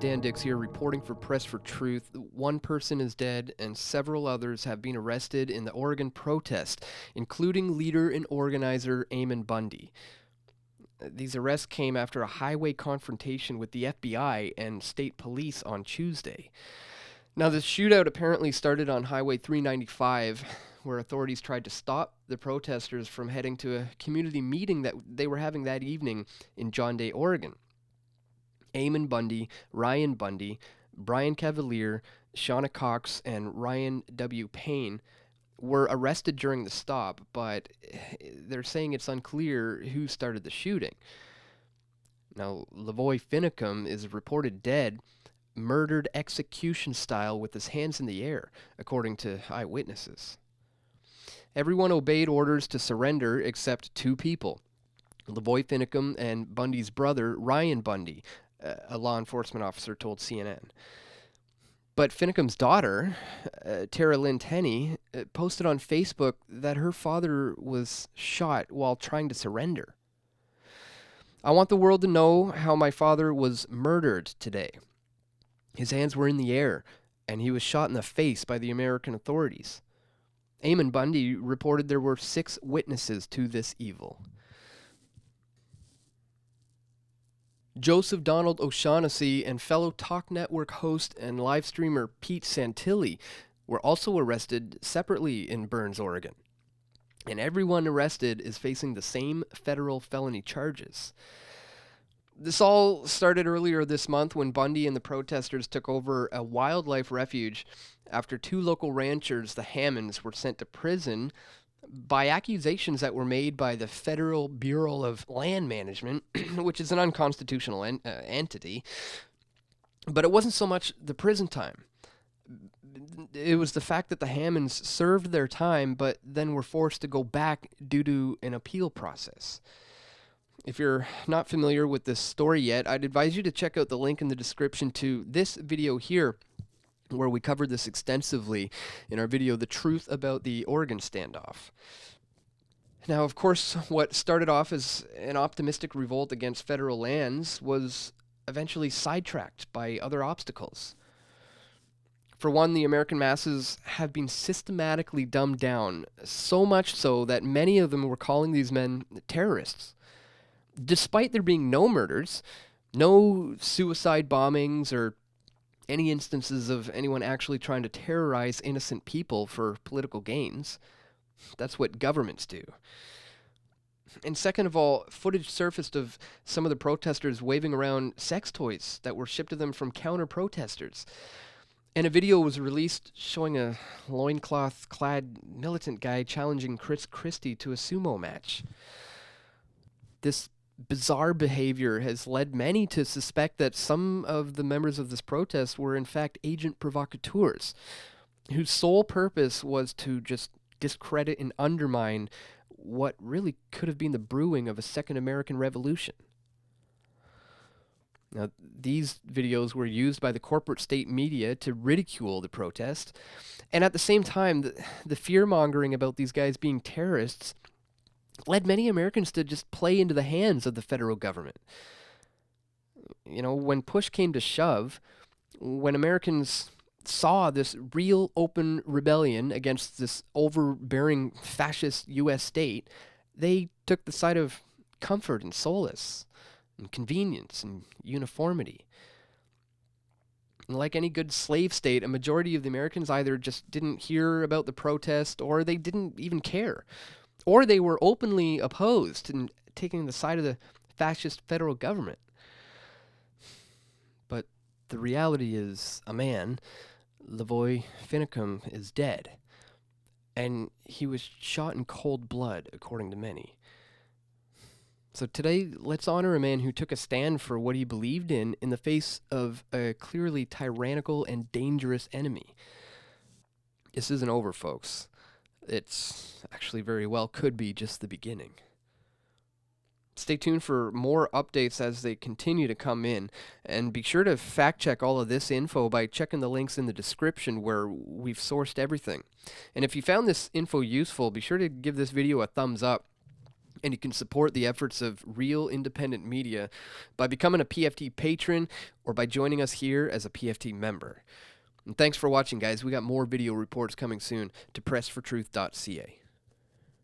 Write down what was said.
Dan Dix here, reporting for Press for Truth. One person is dead and several others have been arrested in the Oregon protest, including leader and organizer Ammon Bundy. These arrests came after a highway confrontation with the FBI and state police on Tuesday. Now, the shootout apparently started on Highway 395, where authorities tried to stop the protesters from heading to a community meeting that they were having that evening in John Day, Oregon. Ammon Bundy, Ryan Bundy, Brian Cavalier, Shauna Cox, and Ryan W. Payne were arrested during the stop, but they're saying it's unclear who started the shooting. Now, Lavoy Finicum is reported dead, murdered execution style with his hands in the air, according to eyewitnesses. Everyone obeyed orders to surrender except two people, Lavoy Finicum and Bundy's brother, Ryan Bundy, a law enforcement officer told CNN. But Finicum's daughter, Tara Lynn Tenney, posted on Facebook that her father was shot while trying to surrender. "I want the world to know how my father was murdered today. His hands were in the air, and he was shot in the face by the American authorities." Ammon Bundy reported there were 6 witnesses to this evil. Joseph Donald O'Shaughnessy and fellow Talk Network host and live streamer Pete Santilli were also arrested separately in Burns, Oregon. And everyone arrested is facing the same federal felony charges. This all started earlier this month when Bundy and the protesters took over a wildlife refuge after 2 local ranchers, the Hammonds, were sent to prison by accusations that were made by the Federal Bureau of Land Management, which is an unconstitutional entity. But it wasn't so much the prison time. It was the fact that the Hammonds served their time, but then were forced to go back due to an appeal process. If you're not familiar with this story yet, I'd advise you to check out the link in the description to this video here, where we covered this extensively in our video, The Truth About the Oregon Standoff. Now, of course, what started off as an optimistic revolt against federal lands was eventually sidetracked by other obstacles. For one, the American masses have been systematically dumbed down, so much so that many of them were calling these men terrorists. Despite there being no murders, no suicide bombings, or any instances of anyone actually trying to terrorize innocent people for political gains. That's what governments do. And second of all, footage surfaced of some of the protesters waving around sex toys that were shipped to them from counter-protesters. And a video was released showing a loincloth-clad militant guy challenging Chris Christie to a sumo match. This bizarre behavior has led many to suspect that some of the members of this protest were in fact agent provocateurs, whose sole purpose was to just discredit and undermine what really could have been the brewing of a second American Revolution. Now, these videos were used by the corporate state media to ridicule the protest, and at the same time, the fear-mongering about these guys being terrorists led many Americans to just play into the hands of the federal government. You know, when push came to shove, when Americans saw this real open rebellion against this overbearing fascist U.S. state, they took the side of comfort and solace and convenience and uniformity. And like any good slave state, a majority of the Americans either just didn't hear about the protest or they didn't even care. Or they were openly opposed and taking the side of the fascist federal government. But the reality is, a man, Lavoy Finicum, is dead. And he was shot in cold blood, according to many. So today, let's honor a man who took a stand for what he believed in the face of a clearly tyrannical and dangerous enemy. This isn't over, folks. It's actually very well could be just the beginning. Stay tuned for more updates as they continue to come in, and be sure to fact check all of this info by checking the links in the description where we've sourced everything. And if you found this info useful, be sure to give this video a thumbs up. And you can support the efforts of real independent media by becoming a PFT patron or by joining us here as a PFT member. And thanks for watching, guys. We got more video reports coming soon to pressfortruth.ca.